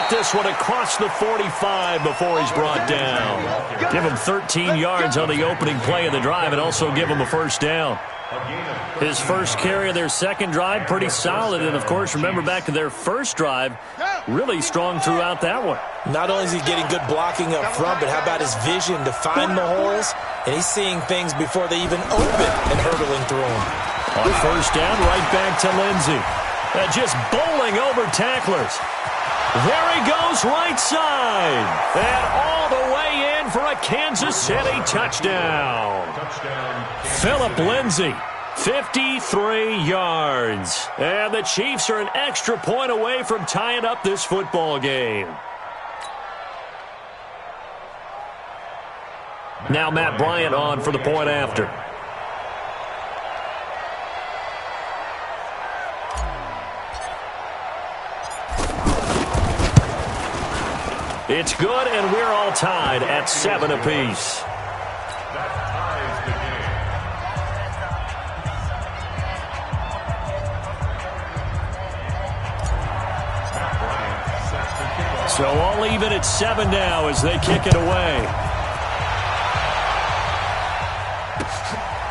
get this one across the 45 before he's brought down. Give him 13 yards on the opening play of the drive and also give him a first down. His first carry of their second drive, pretty solid. And, of course, remember back to their first drive, really strong throughout that one. Not only is he getting good blocking up front, but how about his vision to find the holes? And he's seeing things before they even open and hurdling through them. On first down, right back to Lindsey. Just bowling over tacklers. There he goes, right side. And all the way in for a Kansas City touchdown. Phillip Lindsey, 53 yards. And the Chiefs are an extra point away from tying up this football game. Now Matt Bryant on for the point after. It's good, and we're all tied at 7 apiece. So all even at 7 now as they kick it away.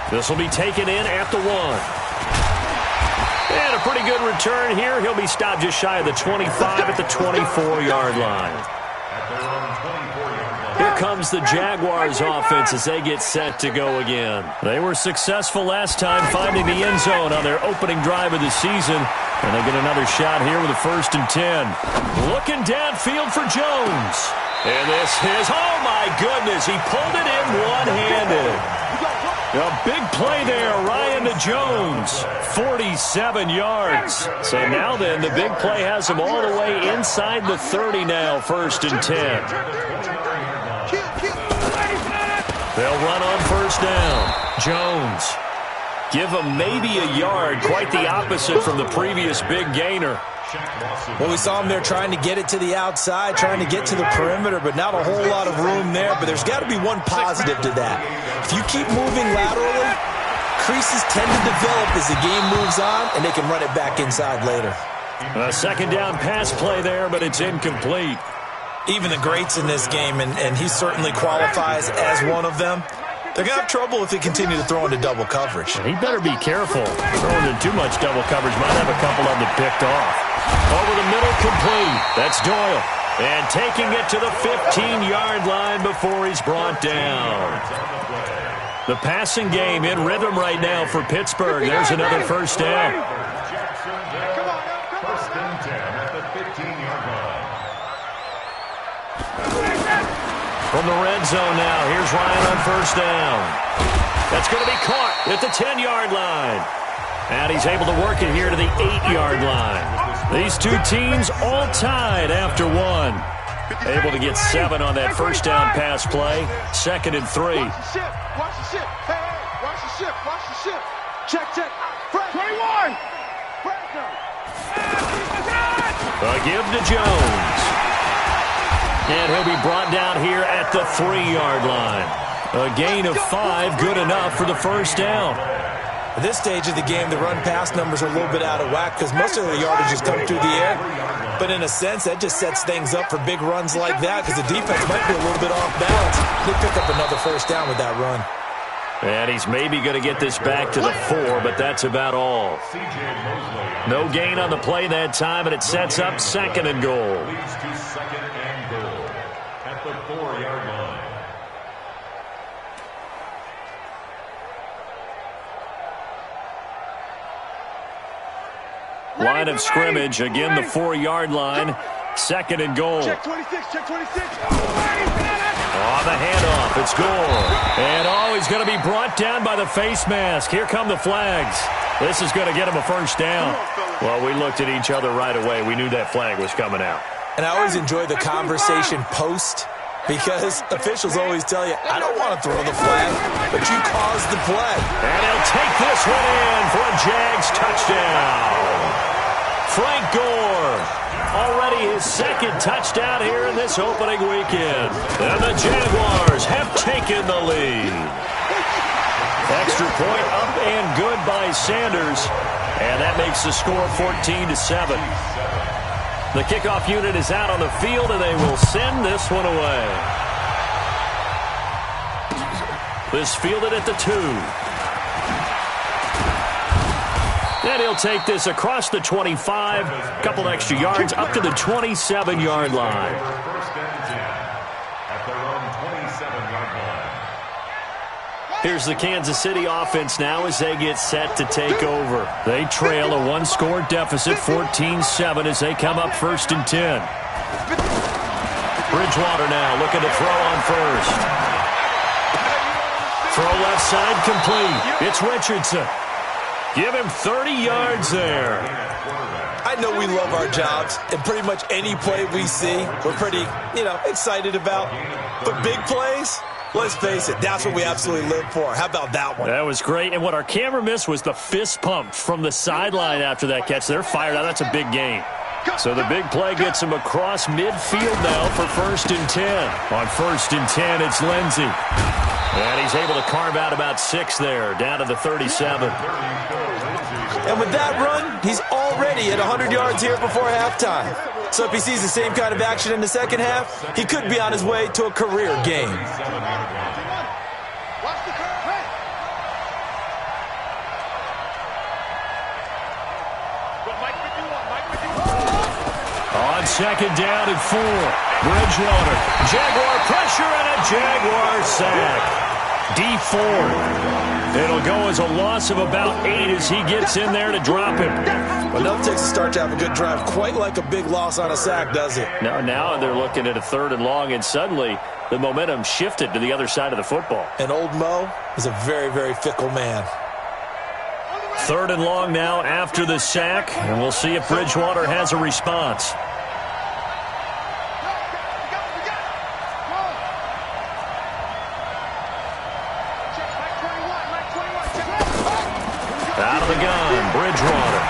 This will be taken in at the 1. And a pretty good return here. He'll be stopped just shy of the 25 at the 24-yard line. Here comes the Jaguars offense as they get set to go again. They were successful last time finding the end zone on their opening drive of the season. And they get another shot here with a 1st and 10. Looking downfield for Jones. And this is, oh my goodness, he pulled it in one-handed. A big play there, Ryan to Jones, 47 yards. So now then, the big play has him all the way inside the 30 now, 1st and 10. They'll run on first down. Jones. Give him maybe a yard, quite the opposite from the previous big gainer. Well, we saw him there trying to get it to the outside, trying to get to the perimeter, but not a whole lot of room there. But there's got to be one positive to that. If you keep moving laterally, creases tend to develop as the game moves on, and they can run it back inside later. A 2nd down pass play there, but it's incomplete. Even the greats in this game, and he certainly qualifies as one of them, they're going to have trouble if they continue to throw into double coverage. He better be careful. Throwing in too much double coverage might have a couple of them picked off. Over the middle, complete. That's Doyle. And taking it to the 15-yard line before he's brought down. The passing game in rhythm right now for Pittsburgh. There's another first down. First and 10 at the 15-yard line. From the red zone now, here's Ryan on first down. That's going to be caught at the 10-yard line. And he's able to work it here to the 8-yard line. These two teams all tied after 1. Able to get 7 on that first down pass play. 2nd and 3. Watch the ship. Watch the ship. Hey, hey, watch the ship. Watch the ship. Check, check. 21. A give to Jones. And he'll be brought down here at the 3-yard line. A gain of 5, good enough for the first down. At this stage of the game, the run-pass numbers are a little bit out of whack because most of the yardage has come through the air. But in a sense, that just sets things up for big runs like that because the defense might be a little bit off balance. They pick up another first down with that run. And he's maybe going to get this back to the 4, but that's about all. No gain on the play that time, and it sets up 2nd and goal. At the 4-yard line. Line of scrimmage, again the 4-yard line. 2nd and goal. Check 26, check 26. Oh, the handoff, it's Gore. And he's going to be brought down by the face mask. Here come the flags. This is going to get him a first down. Well, we looked at each other right away. We knew that flag was coming out. And I always enjoy the conversation post because officials always tell you, I don't want to throw the flag, but you caused the play. And he'll take this one in for a Jags touchdown. Frank Gore, already his 2nd touchdown here in this opening weekend. And the Jaguars have taken the lead. Extra point up and good by Sanders. And that makes the score 14-7. The kickoff unit is out on the field, and they will send this one away. This fielded at the 2. And he'll take this across the 25, a couple extra yards, up to the 27-yard line. Here's the Kansas City offense now as they get set to take over. They trail a one-score deficit, 14-7, as they come up 1st and 10. Bridgewater now looking to throw on first. Throw left side complete. It's Richardson. Give him 30 yards there. I know we love our jobs, and pretty much any play we see, we're pretty, excited about. But big plays, let's face it, that's what we absolutely live for. How about that one? That was great. And what our camera missed was the fist pump from the sideline after that catch. They're fired out. That's a big gain. So the big play gets him across midfield now for 1st and 10. On 1st and 10, it's Lindsey. And he's able to carve out about 6 there, down to the 37. And with that run, he's already at 100 yards here before halftime. So if he sees the same kind of action in the second half, he could be on his way to a career game. On 2nd down and 4, Bridgewater. Jaguar pressure and a Jaguar sack. D4. It'll go as a loss of about 8 as he gets in there to drop him. Well, never takes a start to have a good drive quite like a big loss on a sack, does it? Now they're looking at a 3rd and long, and suddenly the momentum shifted to the other side of the football. And old Mo is a very, very fickle man. 3rd and long now after the sack, and we'll see if Bridgewater has a response. Out of the gun, Bridgewater.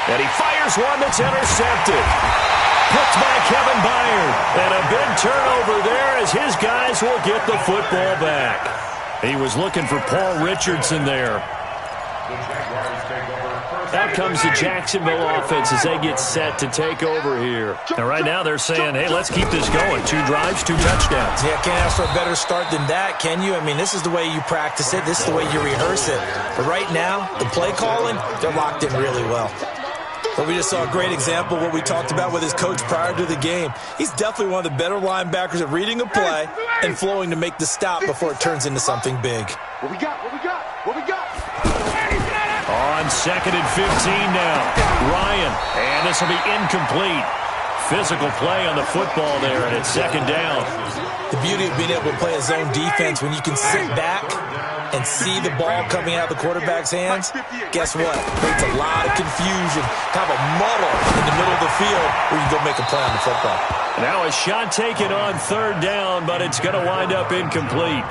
And he fires one that's intercepted. Picked by Kevin Byard. And a big turnover there as his guys will get the football back. He was looking for Paul Richardson there. Out comes the Jacksonville offense as they get set to take over here. And right now they're saying, hey, let's keep this going. 2 drives, 2 touchdowns. Yeah, can't ask for a better start than that, can you? I mean, this is the way you practice it. This is the way you rehearse it. But right now, the play calling, they're locked in really well. But we just saw a great example of what we talked about with his coach prior to the game. He's definitely one of the better linebackers at reading a play and flowing to make the stop before it turns into something big. What we got? What we got? What we got? On 2nd and 15 now. Ryan. And this will be incomplete. Physical play on the football there, and it's 2nd down. The beauty of being able to play a zone defense when you can sit back and see the ball coming out of the quarterback's hands, guess what? Creates a lot of confusion, kind of a muddle in the middle of the field where you go make a play on the football. Now a shot taken on 3rd down, but it's going to wind up incomplete.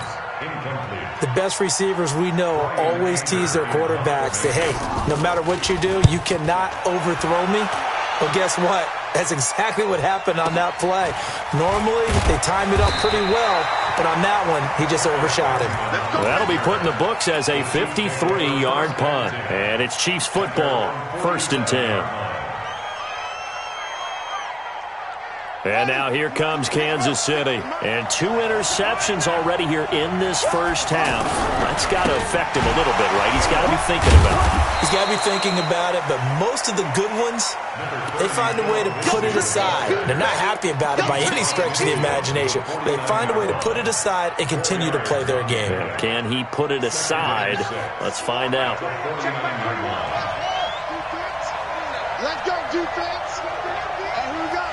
The best receivers we know always tease their quarterbacks that, hey, no matter what you do, you cannot overthrow me. Well, guess what? That's exactly what happened on that play. Normally, they time it up pretty well, but on that one, he just overshot him. That'll be put in the books as a 53-yard punt. And it's Chiefs football, 1st and 10. And now here comes Kansas City. And 2 interceptions already here in this first half. That's got to affect him a little bit, right? He's got to be thinking about it. He's got to be thinking about it, but most of the good ones, they find a way to put it aside. They're not happy about it by any stretch of the imagination. They find a way to put it aside and continue to play their game. Can he put it aside? Let's find out. Let's go, defense. And who we got?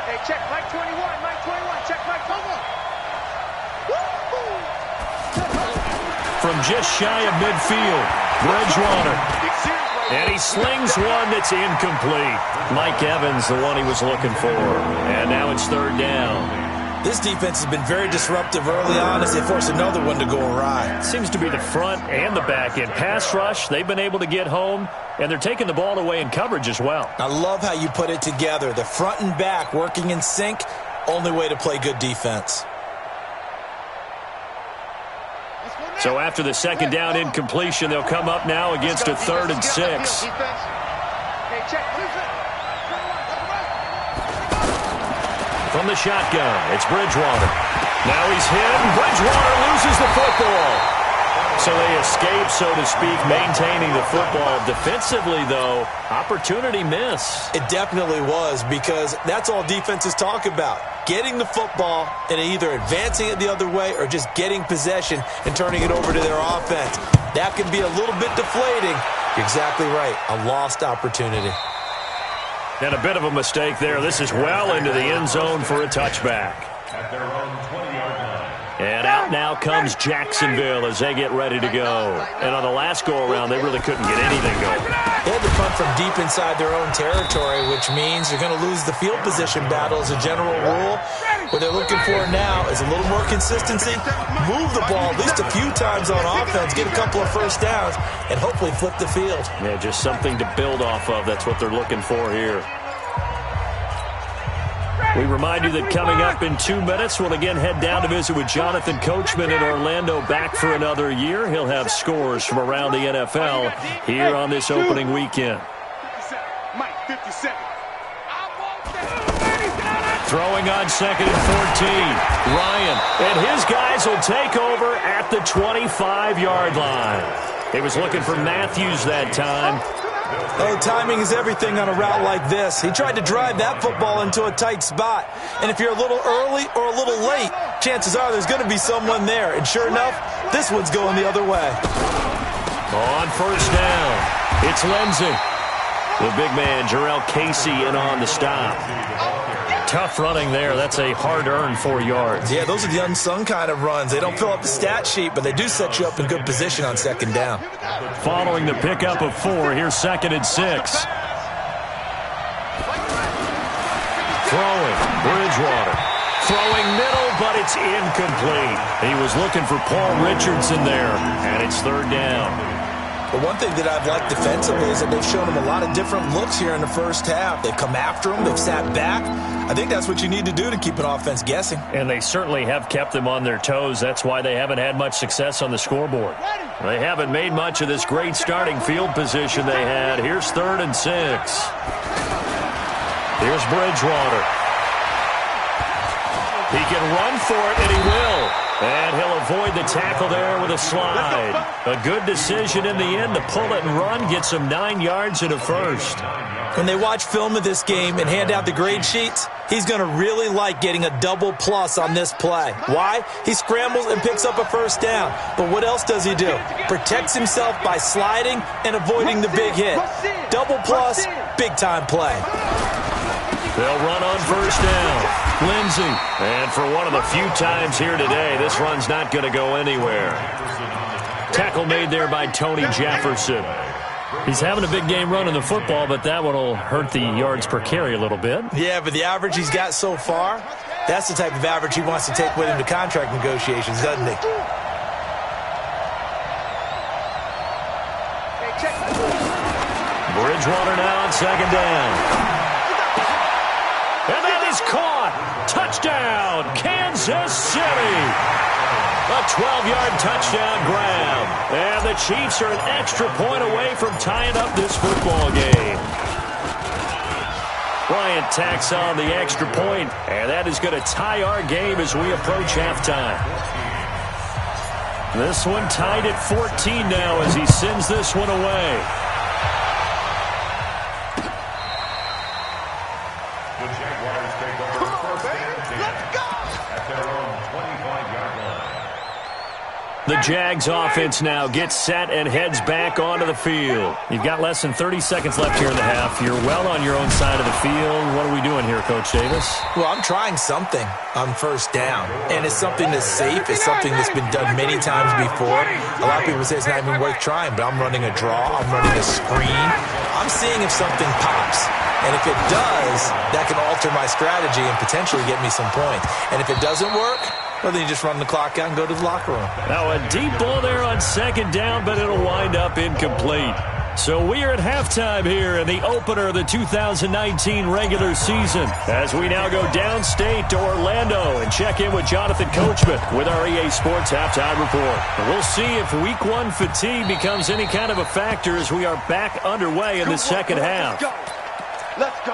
Hey, check Mike 21. Mike 21. Check Mike 21. From just shy of midfield, Bridgewater. And he slings one that's incomplete. Mike Evans, the one he was looking for. And now it's 3rd down. This defense has been very disruptive early on as they force another one to go awry. Seems to be the front and the back end. Pass rush, they've been able to get home, and they're taking the ball away in coverage as well. I love how you put it together. The front and back working in sync, only way to play good defense. So after the 2nd down incompletion, they'll come up now against a 3rd and 6. From the shotgun, it's Bridgewater. Now he's hit, and Bridgewater loses the football. So they escape, so to speak, maintaining the football. Defensively, though, opportunity miss. It definitely was, because that's all defenses talk about. Getting the football and either advancing it the other way or just getting possession and turning it over to their offense. That can be a little bit deflating. You're exactly right. A lost opportunity. And a bit of a mistake there. This is well into the end zone for a touchback. At their own 20-yard line. And out now comes Jacksonville as they get ready to go. And on the last go-around, they really couldn't get anything going. They had to punt from deep inside their own territory, which means you're going to lose the field position battle as a general rule. What they're looking for now is a little more consistency, move the ball at least a few times on offense, get a couple of first downs, and hopefully flip the field. Yeah, just something to build off of. That's what they're looking for here. We remind you that coming up in 2 minutes, we'll again head down to visit with Jonathan Coachman in Orlando, back for another year. He'll have scores from around the NFL here on this opening weekend. Throwing on 2nd and 14. Ryan and his guys will take over at the 25-yard line. He was looking for Matthews that time. Oh, timing is everything on a route like this. He tried to drive that football into a tight spot. And if you're a little early or a little late, chances are there's going to be someone there. And sure enough, this one's going the other way. On first down, it's Lindsey. The big man, Jarrell Casey, in on the stop. Tough running there. That's a hard-earned 4 yards. Yeah, those are the unsung kind of runs. They don't fill up the stat sheet, but they do set you up in good position on 2nd down. Following the pickup of 4, here's 2nd and 6. Throwing, Bridgewater. Throwing middle, but it's incomplete. He was looking for Paul Richardson there, and it's 3rd down. But one thing that I've liked defensively is that they've shown him a lot of different looks here in the first half. They've come after him. They've sat back. I think that's what you need to do to keep an offense guessing. And they certainly have kept them on their toes. That's why they haven't had much success on the scoreboard. They haven't made much of this great starting field position they had. Here's 3rd and 6. Here's Bridgewater. He can run for it, and he will. And he'll avoid the tackle there with a slide. A good decision in the end to pull it and run. Gets him 9 yards and a first. When they watch film of this game and hand out the grade sheets, he's going to really like getting a double plus on this play. Why? He scrambles and picks up a first down. But what else does he do? Protects himself by sliding and avoiding the big hit. Double plus, big-time play. They'll run on first down. Lindsey. And for one of the few times here today, this run's not going to go anywhere. Tackle made there by Tony Jefferson. He's having a big game running the football, but that one will hurt the yards per carry a little bit. Yeah, but the average he's got so far, that's the type of average he wants to take with him to contract negotiations, doesn't he? Bridgewater now on 2nd down. And that is caught. Touchdown, Kansas City. A 12-yard touchdown grab. And the Chiefs are an extra point away from tying up this football game. Bryant tacks on the extra point, and that is going to tie our game as we approach halftime. This one tied at 14 now as he sends this one away. The Jaguars take over first and 10 at their own 25-yard line. The Jags offense now gets set and heads back onto the field. You've got less than 30 seconds left here in the half. You're well on your own side of the field. What are we doing here, Coach Davis? Well, I'm trying something on first down, and it's something that's safe. It's something that's been done many times before. A lot of people say it's not even worth trying, but I'm running a draw. I'm running a screen. I'm seeing if something pops. And if it does, that can alter my strategy and potentially get me some points. And if it doesn't work, well, then you just run the clock out and go to the locker room. Now a deep ball there on 2nd down, but it'll wind up incomplete. So we are at halftime here in the opener of the 2019 regular season as we now go downstate to Orlando and check in with Jonathan Coachman with our EA Sports Halftime Report. And we'll see if Week 1 fatigue becomes any kind of a factor as we are back underway in the second half. Let's go.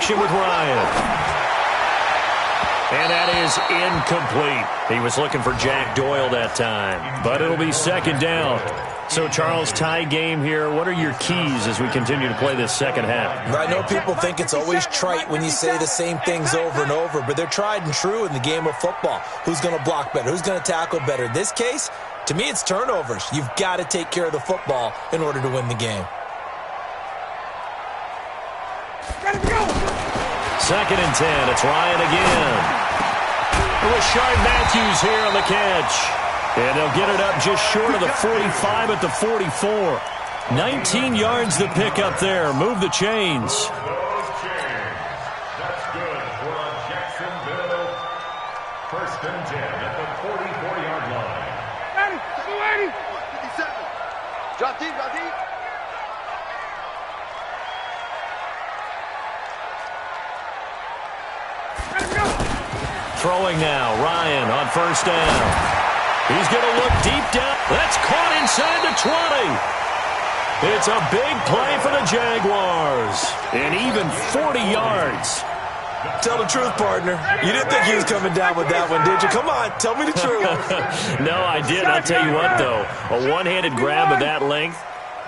action with Ryan. And that is incomplete. He was looking for Jack Doyle that time. But it'll be second down. So, Charles, tie game here. What are your keys as we continue to play this second half? I know people think it's always trite when you say the same things over and over, but they're tried and true in the game of football. Who's going to block better? Who's going to tackle better? In this case, to me, it's turnovers. You've got to take care of the football in order to win the game. Second and 10. It's Ryan again. Rashard Matthews here on the catch. And they'll get it up just short of the 45 at the 44. 19 yards to pick up there. Move the chains. That's good for Jacksonville. First and 10 at the 44-yard line. 57. Drop deep, drop deep. Throwing now, Ryan on first down. He's going to look deep down. That's caught inside the 20. It's a big play for the Jaguars. And even 40 yards. Tell the truth, partner. You didn't think he was coming down with that one, did you? Come on, tell me the truth. No, I did. I'll tell you what, though. A one-handed grab of that length.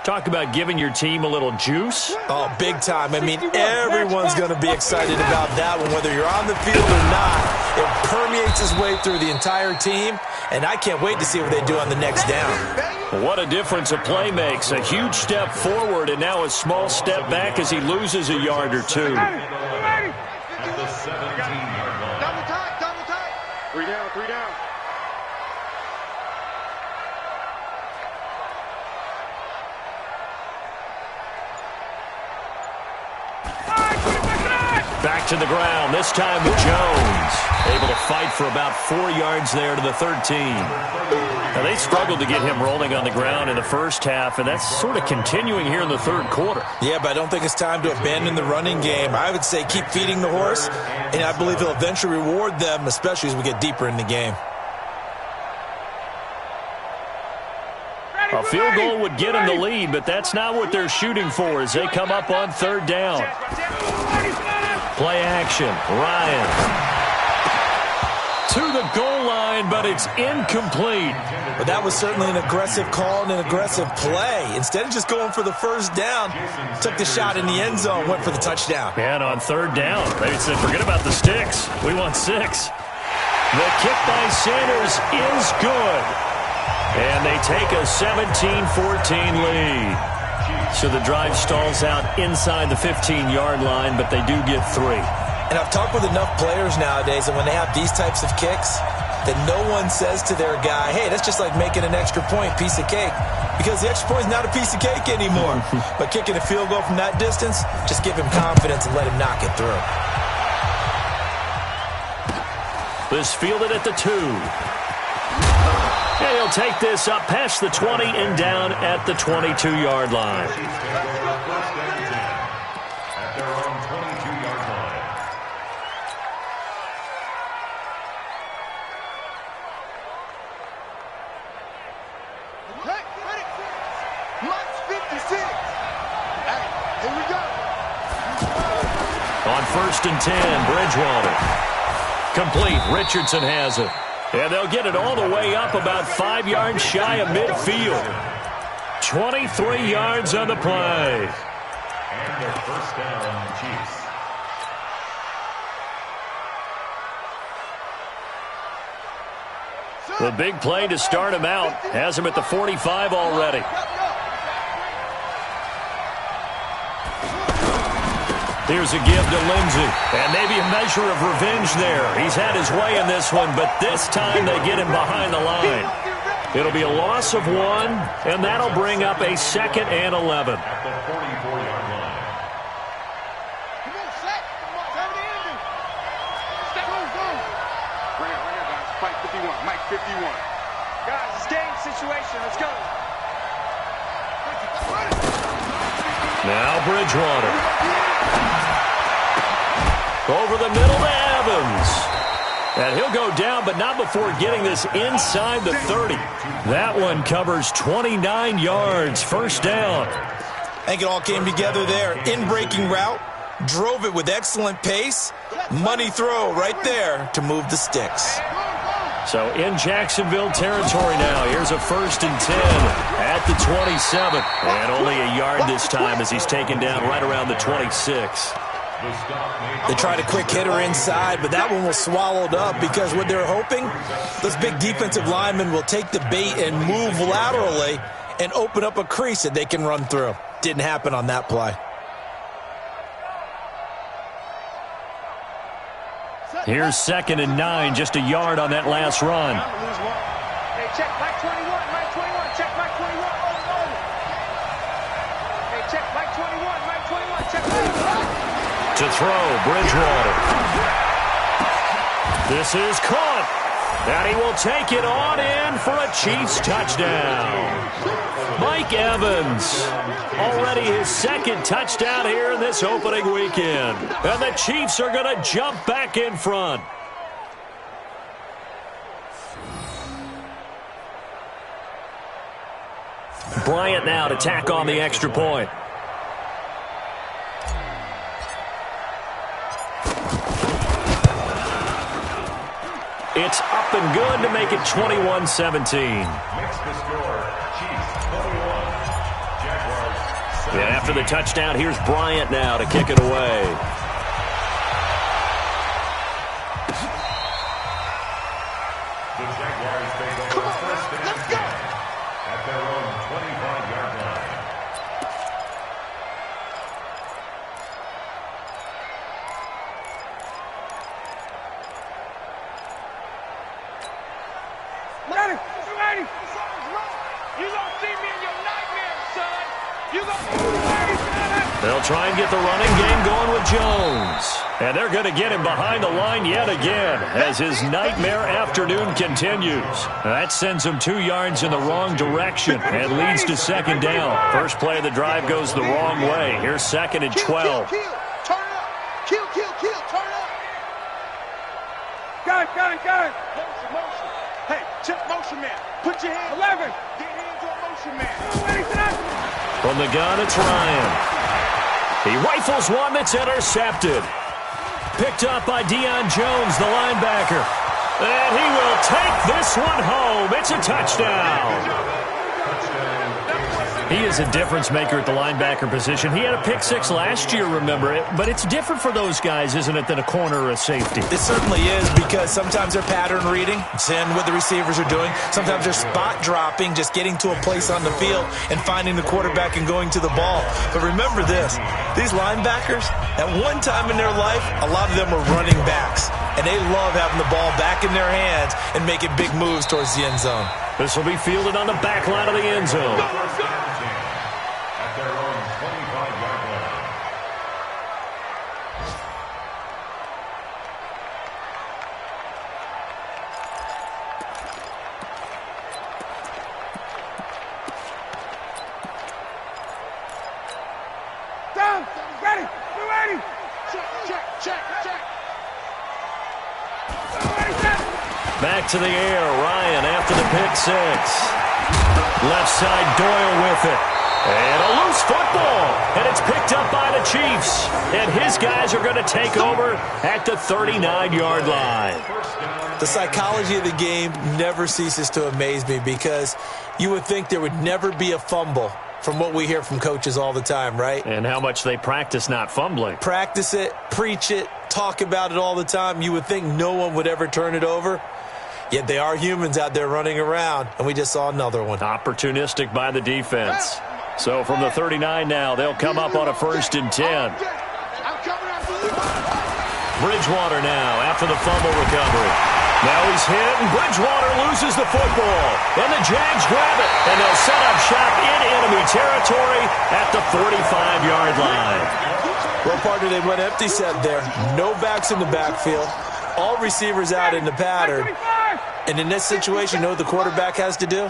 Talk about giving your team a little juice. Oh, big time. I mean, everyone's going to be excited about that one, whether you're on the field or not. It permeates its way through the entire team, and I can't wait to see what they do on the next down. What a difference a play makes. A huge step forward and now a small step back as he loses a yard or two. At the 17-yard line. Double time, double time. 3 down, 3 down. Back to the ground, this time with Jones. Able to fight for about 4 yards there to the 13. Now, they struggled to get him rolling on the ground in the first half, and that's sort of continuing here in the third quarter. Yeah, but I don't think it's time to abandon the running game. I would say keep feeding the horse, and I believe he'll eventually reward them, especially as we get deeper in the game. A field goal would get them the lead, but that's not what they're shooting for as they come up on third down. Play action, Ryan. To the goal line, but it's incomplete. But that was certainly an aggressive call and an aggressive play. Instead of just going for the first down, took the shot in the end zone, went for the touchdown. And on third down, they said, forget about the sticks. We want 6. The kick by Sanders is good. And they take a 17-14 lead. So the drive stalls out inside the 15-yard line, but they do get 3. And I've talked with enough players nowadays that when they have these types of kicks, that no one says to their guy, hey, that's just like making an extra point, piece of cake. Because the extra point is not a piece of cake anymore. But kicking a field goal from that distance, just give him confidence and let him knock it through. This fielded at the 2. And he'll take this up past the 20 and down at the 22-yard line. At their own 22-yard line. Hey, ready? Mike's 56. Hey, here we go. On first and 10, Bridgewater. Complete. Richardson has it. And they'll get it all the way up about 5 yards shy of midfield. 23 yards on the play. And their first down, Chiefs. The big play to start him out. Has him at the 45 already. Here's a give to Lindsey. And maybe a measure of revenge there. He's had his way in this one, but this time they get him behind the line. It'll be a loss of 1, and that'll bring up a 2nd and 11. At the 44-yard line. Come on, set. Come on, have it ending. Step, go. Bring it, guys. Mike 51. Mike 51. Guys, it's game situation. Let's go. Now Bridgewater. Over the middle to Evans. And he'll go down, but not before getting this inside the 30. That one covers 29 yards. First down. I think it all came together there. In-breaking route, drove it with excellent pace. Money throw right there to move the sticks. So in Jacksonville territory now. Here's a 1st and 10 at the 27. And only a yard this time as he's taken down right around the 26. They tried a quick hitter inside, but that one was swallowed up because what they're hoping, those big defensive linemen will take the bait and move laterally and open up a crease that they can run through. Didn't happen on that play. Here's 2nd and 9, just a yard on that last run. Hey, check Mike 21, Mike 21, check Mike 21. Oh, no. Hey, check Mike 21, Mike 21, check Mike 21. To throw, Bridgewater. This is caught. And he will take it on in for a Chiefs touchdown. Mike Evans, already his 2nd touchdown here in this opening weekend. And the Chiefs are going to jump back in front. Bryant now to tack on the extra point. It's up and good to make it 21-17. Makes the score, Chiefs 21, Jaguars 17. And after the touchdown, here's Bryant now to kick it away. The Jaguars take over 1st and 10 at their own 25-yard line. Ready? You gonna see me in your nightmares, son. You gonna They'll try and get the running game going with Jones. And they're going to get him behind the line yet again as his nightmare afternoon continues. That sends him 2 yards in the wrong direction and leads to 2nd down. First play of the drive goes the wrong way. Here's 2nd and 12. Kill. Turn up. Kill. Turn up. Gun. Motion. Hey, check motion man. Put your hands. 11. Get hands on motion man. From the gun, it's Ryan. He rifles one that's intercepted. Picked up by Deion Jones, the linebacker. And he will take this one home. It's a touchdown. He is a difference maker at the linebacker position. He had a pick 6 last year, remember it. But it's different for those guys, isn't it, than a corner or a safety? It certainly is, because sometimes they're pattern reading, seeing what the receivers are doing. Sometimes they're spot dropping, just getting to a place on the field and finding the quarterback and going to the ball. But remember this, these linebackers, at one time in their life, a lot of them were running backs. And they love having the ball back in their hands and making big moves towards the end zone. This will be fielded on the back line of the end zone. At their own 25-yard line. Down. Ready. We're ready. Check. Back to the air, Ryan after the pick 6. Left side, Doyle with it. And a loose football. And it's picked up by the Chiefs. And his guys are going to take over at the 39-yard line. The psychology of the game never ceases to amaze me, because you would think there would never be a fumble from what we hear from coaches all the time, right? And how much they practice not fumbling. Practice it, preach it, talk about it all the time. You would think no one would ever turn it over. Yet they are humans out there running around, and we just saw another one. Opportunistic by the defense. So from the 39 now, they'll come up on a 1st and 10. Bridgewater now after the fumble recovery. Now he's hit, and Bridgewater loses the football. And the Jags grab it, and they'll set up shop in enemy territory at the 45-yard line. Well, partner, they went empty set there. No backs in the backfield. All receivers out in the pattern. And in this situation, you know what the quarterback has to do?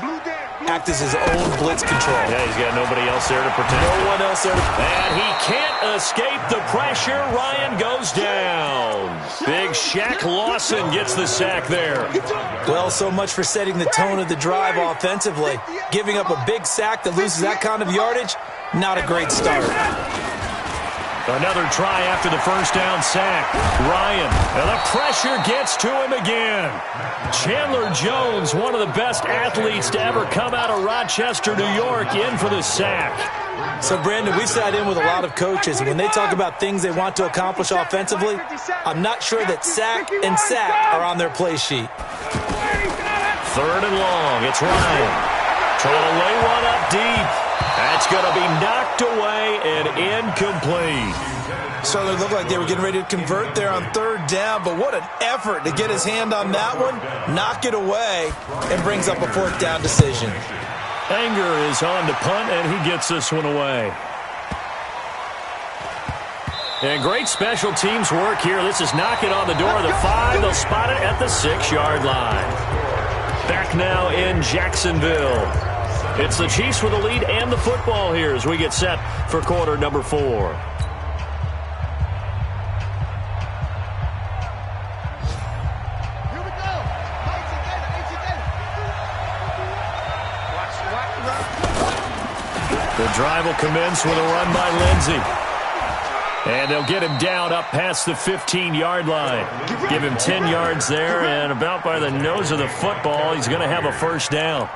Act as his own blitz control. Yeah, he's got nobody else there to protect him. No one else there. And he can't escape the pressure. Ryan goes down. Big Shaq Lawson gets the sack there. Well, so much for setting the tone of the drive offensively. Giving up a big sack that loses that kind of yardage, not a great start. Another try after the first down sack. Ryan, and the pressure gets to him again. Chandler Jones, one of the best athletes to ever come out of Rochester, New York, in for the sack. So, Brandon, we sat in with a lot of coaches, and when they talk about things they want to accomplish offensively, I'm not sure that sack and sack are on their play sheet. 3rd and long. It's Ryan. Trying to lay one up deep. That's going to be knocked away and incomplete. Certainly looked like they were getting ready to convert there on 3rd down, but what an effort to get his hand on that one, knock it away, and brings up a 4th down decision. Anger is on to punt, and he gets this one away. And great special teams work here. This is knocking on the door of the 5. They'll spot it at the 6-yard line. Back now in Jacksonville. It's the Chiefs with the lead and the football here as we get set for quarter number 4. The drive will commence with a run by Lindsey. And they'll get him down up past the 15-yard line. Give him 10 yards there, and about by the nose of the football, he's going to have a first down.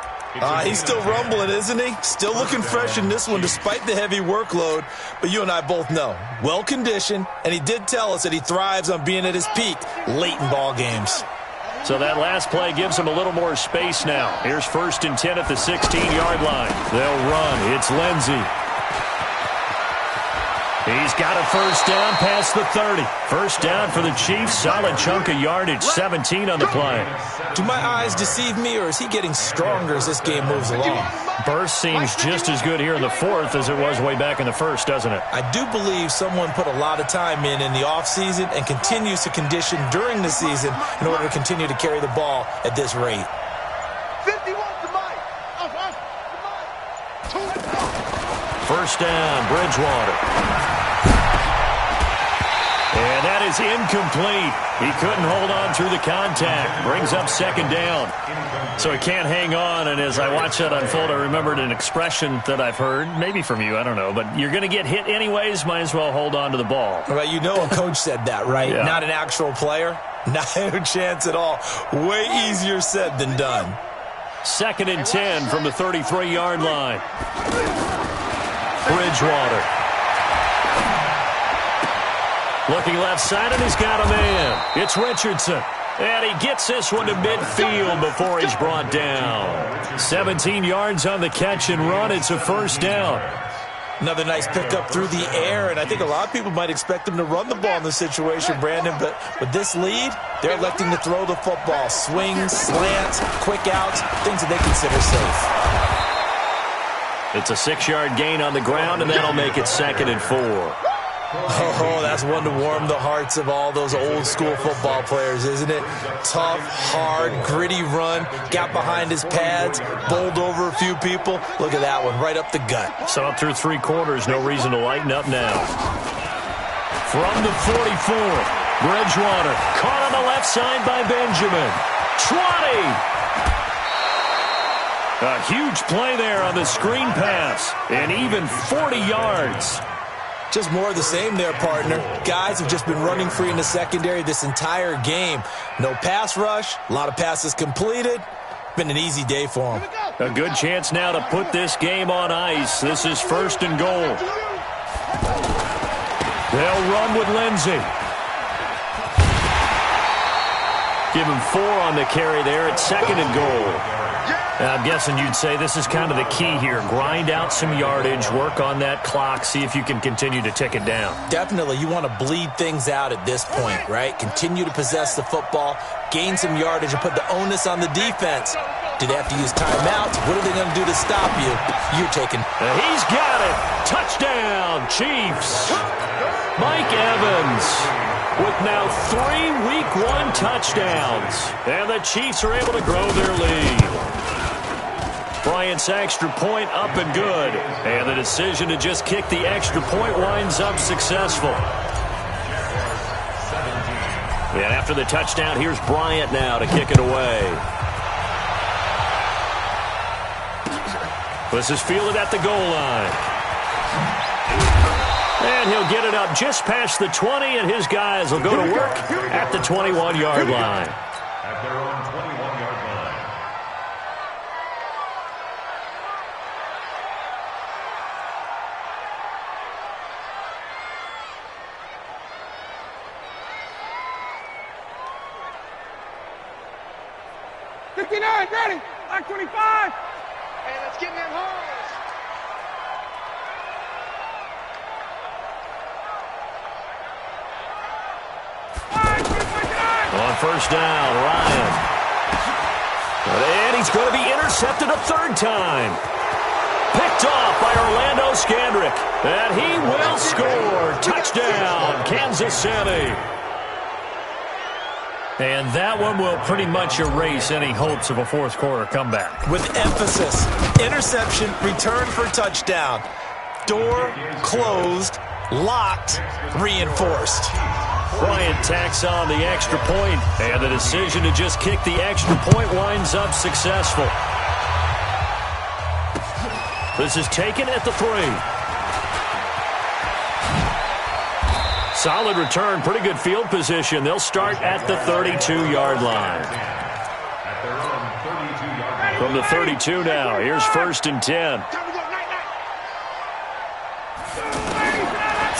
He's still rumbling, isn't he? Still looking fresh in this one despite the heavy workload. But you and I both know, well-conditioned, and he did tell us that he thrives on being at his peak late in ball games. So that last play gives him a little more space now. Here's 1st and 10 at the 16-yard line. They'll run. It's Lindsey. He's got a first down past the 30. First down for the Chiefs. Solid chunk of yardage. 17 on the play. Do my eyes deceive me, or is he getting stronger as this game moves along? Burst seems just as good here in the 4th as it was way back in the 1st, doesn't it? I do believe someone put a lot of time in the offseason and continues to condition during the season in order to continue to carry the ball at this rate. 51 to Mike. First down, Bridgewater. And that is incomplete. He couldn't hold on through the contact. Brings up 2nd down. So he can't hang on, and as I watch that unfold, I remembered an expression that I've heard, maybe from you, I don't know, but you're going to get hit anyways, might as well hold on to the ball. Well, you know a coach said that, right? Yeah. Not an actual player. Not a chance at all. Way easier said than done. 2nd and 10 from the 33-yard line. Bridgewater. Looking left side, and he's got a man. It's Richardson. And he gets this one to midfield before he's brought down. 17 yards on the catch and run. It's a first down. Another nice pickup through the air, and I think a lot of people might expect him to run the ball in this situation, Brandon, but with this lead, they're electing to throw the football. Swings, slants, quick outs, things that they consider safe. It's a 6-yard gain on the ground, and that'll make it 2nd and 4. Oh, that's one to warm the hearts of all those old-school football players, isn't it? Tough, hard, gritty run, got behind his pads, bowled over a few people. Look at that one, right up the gut. So up through 3 quarters, no reason to lighten up now. From the 44, Bridgewater caught on the left side by Benjamin. 20! A huge play there on the screen pass, and even 40 yards. Just more of the same there, partner. Guys have just been running free in the secondary this entire game. No pass rush, a lot of passes completed. Been an easy day for them. A good chance now to put this game on ice. This is 1st and goal. They'll run with Lindsey. Give him 4 on the carry there at 2nd and goal. I'm guessing you'd say this is kind of the key here. Grind out some yardage, work on that clock, see if you can continue to tick it down. Definitely. You want to bleed things out at this point, right? Continue to possess the football, gain some yardage, and put the onus on the defense. Do they have to use timeouts? What are they going to do to stop you? You're taking. He's got it. Touchdown, Chiefs. Mike Evans with now 3 Week 1 touchdowns. And the Chiefs are able to grow their lead. Bryant's extra point up and good. And the decision to just kick the extra point winds up successful. And after the touchdown, here's Bryant now to kick it away. This is fielded at the goal line. And he'll get it up just past the 20, and his guys will go to work at the 21-yard line. At their own 21-yard line. Ready? Black 25. Hey, let's get in them holes. On first down, Ryan. And he's going to be intercepted a third time. Picked off by Orlando Scandrick. And he will score. Touchdown, Kansas City. And that one will pretty much erase any hopes of a fourth quarter comeback. With emphasis, interception, return for touchdown. Door closed, locked, reinforced. Bryant tacks on the extra point, and the decision to just kick the extra point winds up successful. This is taken at the 3. Solid return, pretty good field position. They'll start at the 32-yard line. From the 32 now, here's first and 10.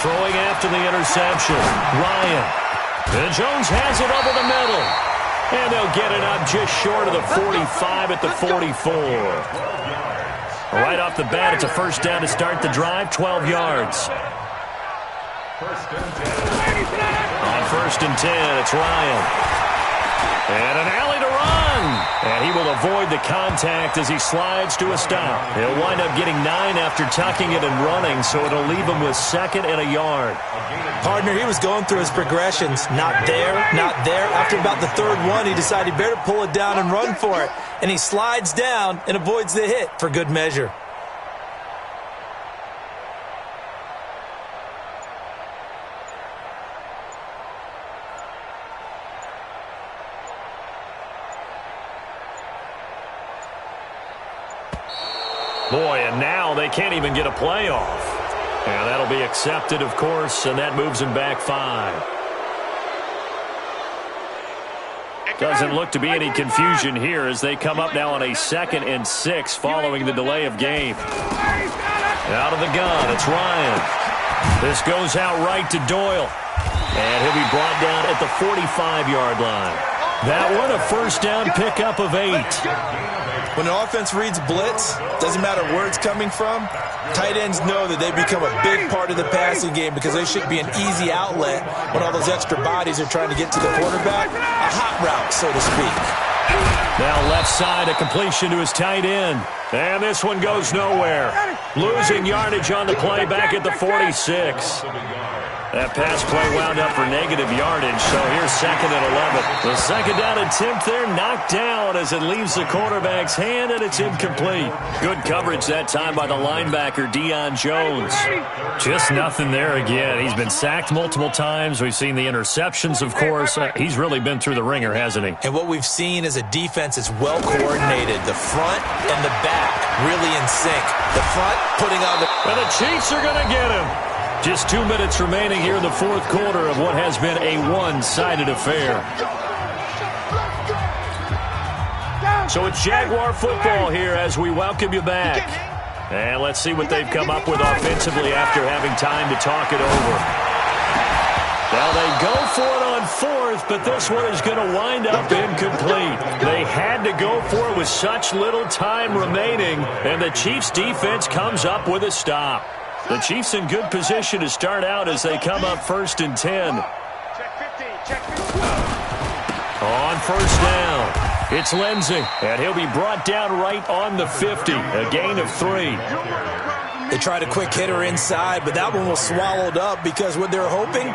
Throwing after the interception, Ryan. And Jones has it over the middle. And they'll get it up just short of the 45 at the 44. Right off the bat, it's a first down to start the drive, 12 yards. On first and 10, it's Ryan. And an alley to run. And he will avoid the contact as he slides to a stop. He'll wind up getting 9 after tucking it and running, so it'll leave him with second and a yard. Partner, he was going through his progressions. Not there, not there. After about the third one, he decided he better pull it down and run for it. And he slides down and avoids the hit for good measure. Boy, and now they can't even get a playoff. And that'll be accepted, of course, and that moves him back 5. Doesn't look to be any confusion here as they come up now on a 2nd and 6 following the delay of game. Out of the gun, it's Ryan. This goes out right to Doyle. And he'll be brought down at the 45-yard line. That one, a first down pickup of 8. When an offense reads blitz, doesn't matter where it's coming from, tight ends know that they become a big part of the passing game because they should be an easy outlet when all those extra bodies are trying to get to the quarterback. A hot route, so to speak. Now left side, a completion to his tight end. And this one goes nowhere. Losing yardage on the play back at the 46. That pass play wound up for negative yardage, so here's 2nd and 11. The second down attempt there knocked down as it leaves the quarterback's hand, and it's incomplete. Good coverage that time by the linebacker, Deion Jones. Just nothing there again. He's been sacked multiple times. We've seen the interceptions, of course. He's really been through the ringer, hasn't he? And what we've seen is a defense that's well coordinated. The front and the back really in sync. The front putting on the... And the Chiefs are going to get him. Just 2 minutes remaining here in the fourth quarter of what has been a one-sided affair. So it's Jaguar football here as we welcome you back. And let's see what they've come up with offensively after having time to talk it over. Now they go for it on 4th, but this one is going to wind up incomplete. They had to go for it with such little time remaining, and the Chiefs defense comes up with a stop. The Chiefs in good position to start out as they come up 1st and 10. On first down, it's Lindsey, and he'll be brought down right on the 50, a gain of 3. They tried a quick hitter inside, but that one was swallowed up because what they're hoping,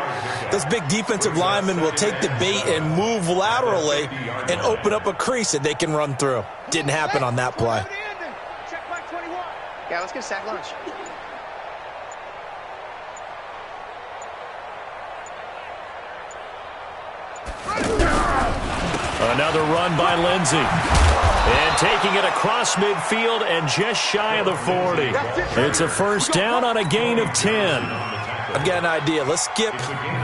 those big defensive linemen will take the bait and move laterally and open up a crease that they can run through. Didn't happen on that play. Yeah, let's get a sack lunch. Another run by Lindsey. And taking it across midfield and just shy of the 40. It's a first down on a gain of 10. I've got an idea. Let's skip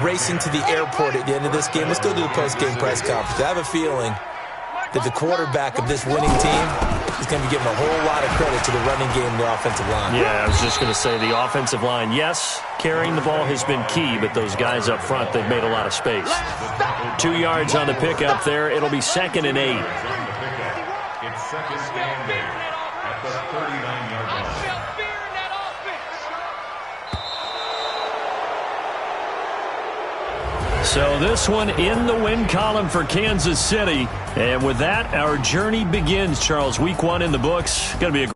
racing to the airport at the end of this game. Let's go to the post-game press conference. I have a feeling that the quarterback of this winning team is going to be giving a whole lot of credit to the running game and the offensive line. Yeah, I was just going to say the offensive line, yes, carrying the ball has been key, but those guys up front, they've made a lot of space. 2 yards on the pickup there. It'll be 2nd and 8. It's second and 8 at the 39-yard line. So this one in the win column for Kansas City. And with that, our journey begins, Charles. Week 1 in the books. Going to be a